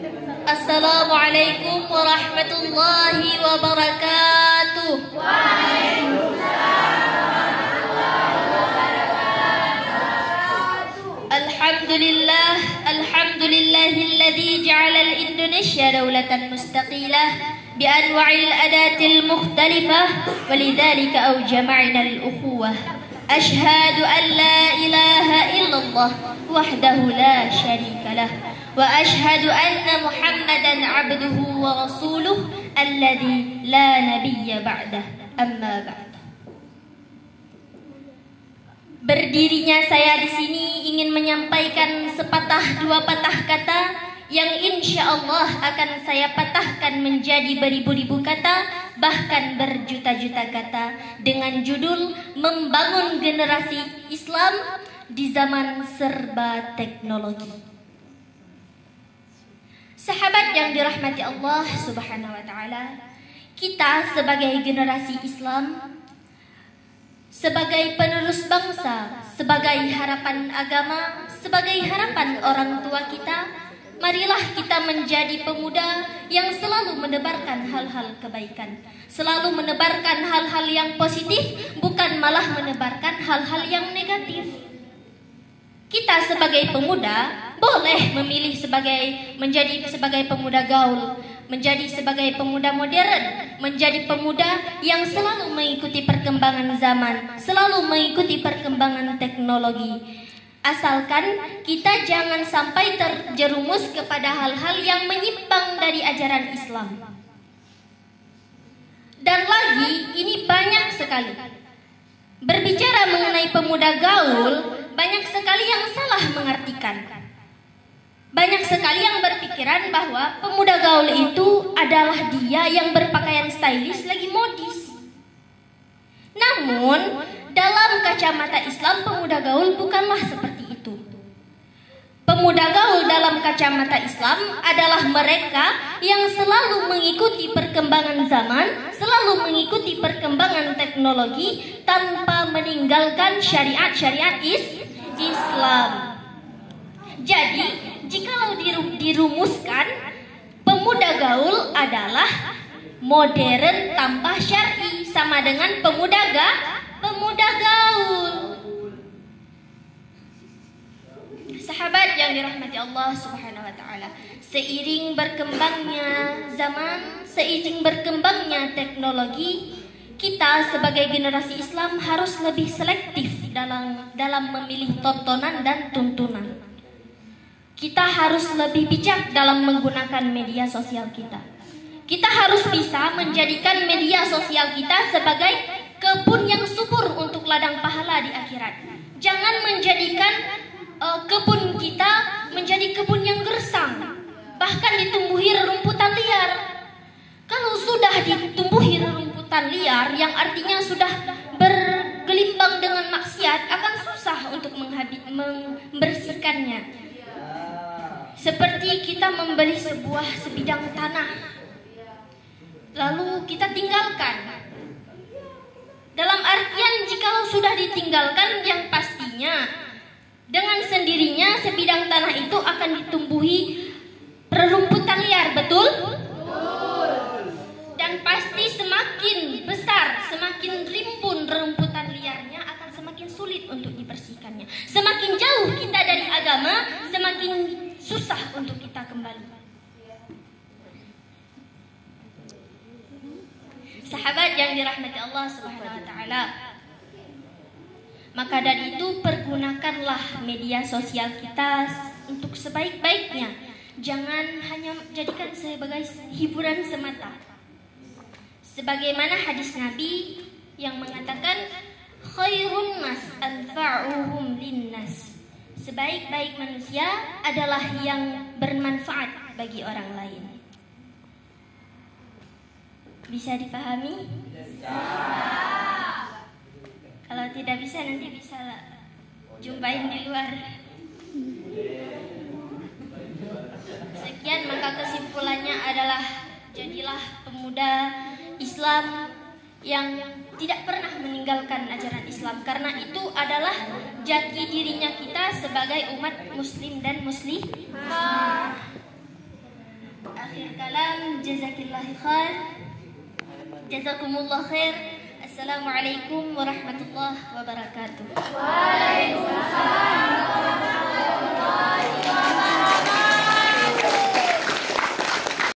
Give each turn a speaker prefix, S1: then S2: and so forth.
S1: Assalamualaikum warahmatullahi wabarakatuh. Alhamdulillah, alhamdulillahilladzi ja'ala al-Indonesia dawlatan mustaqilah bi'anwa'il adatil mukhtalifah walidzalika awjama'na al-ukhuwah. Ashhadu an la ilaha illallah wahdahu la syarika lah wa ashhadu anna Muhammadan abduhu wa rasuluh alladzi la nabiyya ba'dah. Amma ba'd. Berdirinya saya di sini ingin menyampaikan sepatah dua patah kata yang insya Allah akan saya patahkan menjadi beribu-ribu kata, bahkan berjuta-juta kata, dengan judul Membangun Generasi Islam di Zaman Serba Teknologi. Sahabat yang dirahmati Allah Subhanahu wa Ta'ala, kita sebagai generasi Islam, sebagai penerus bangsa, sebagai harapan agama, sebagai harapan orang tua kita, marilah kita menjadi pemuda yang selalu menebarkan hal-hal kebaikan, selalu menebarkan hal-hal yang positif, bukan malah menebarkan hal-hal yang negatif. Kita sebagai pemuda boleh memilih menjadi sebagai pemuda gaul, menjadi sebagai pemuda modern, menjadi pemuda yang selalu mengikuti perkembangan zaman, selalu mengikuti perkembangan teknologi. Asalkan kita jangan sampai terjerumus kepada hal-hal yang menyimpang dari ajaran Islam. Dan lagi, ini banyak sekali. Berbicara mengenai pemuda gaul, banyak sekali yang salah mengartikan. Banyak sekali yang berpikiran bahwa pemuda gaul itu adalah dia yang berpakaian stylish lagi modis. Namun, dalam kacamata Islam, pemuda gaul bukanlah seperti itu. Pemuda gaul dalam kacamata Islam adalah mereka yang selalu mengikuti perkembangan zaman, selalu mengikuti perkembangan teknologi tanpa meninggalkan syariat-syariat Islam. Jadi, jikalau dirumuskan, pemuda gaul adalah modern tanpa syar'i, sama dengan pemuda gaul. Sahabat yang dirahmati Allah Subhanahu wa Ta'ala, seiring berkembangnya zaman, seiring berkembangnya teknologi, kita sebagai generasi Islam harus lebih selektif dalam memilih tontonan dan tuntunan. Kita harus lebih bijak dalam menggunakan media sosial kita. Kita harus bisa menjadikan media sosial kita sebagai kebun yang subur untuk ladang pahala di akhirat. Jangan menjadikan kebun kita menjadi kebun yang gersang, bahkan ditumbuhi rerumputan liar. Kalau sudah ditumbuhi rerumputan liar, yang artinya sudah bergelimbang dengan maksiat, akan susah untuk membersihkannya. Seperti kita membeli sebuah sebidang tanah, lalu kita tinggalkan. Dalam artian, jikalau sudah ditinggalkan, yang pastinya dengan sendirinya sebidang tanah itu akan ditumbuhi rerumputan liar, betul? Dan pasti semakin besar, semakin rimbun rerumputan liarnya, akan semakin sulit untuk dibersihkannya. Semakin jauh kita dari agama, semakin susah untuk kita kembali. Sahabat yang dirahmati Allah Subhanahu wa Ta'ala, maka dari itu pergunakanlah media sosial kita untuk sebaik-baiknya. Jangan hanya jadikan sebagai hiburan semata. Sebagaimana hadis Nabi yang mengatakan, khairun nas anfa'uhum linnas. Sebaik-baik manusia adalah yang bermanfaat bagi orang lain. Bisa dipahami? Bisa. Kalau tidak bisa, nanti bisa jumpain di luar. Sekian, maka kesimpulannya adalah jadilah pemuda Islam yang tidak pernah meninggalkan ajaran Islam, karena itu adalah jati dirinya kita sebagai umat muslim dan muslimah. akhir kalam, jazakillah khair. Jazakumullah khair. Assalamualaikum warahmatullahi wabarakatuh. Waalaikumsalam.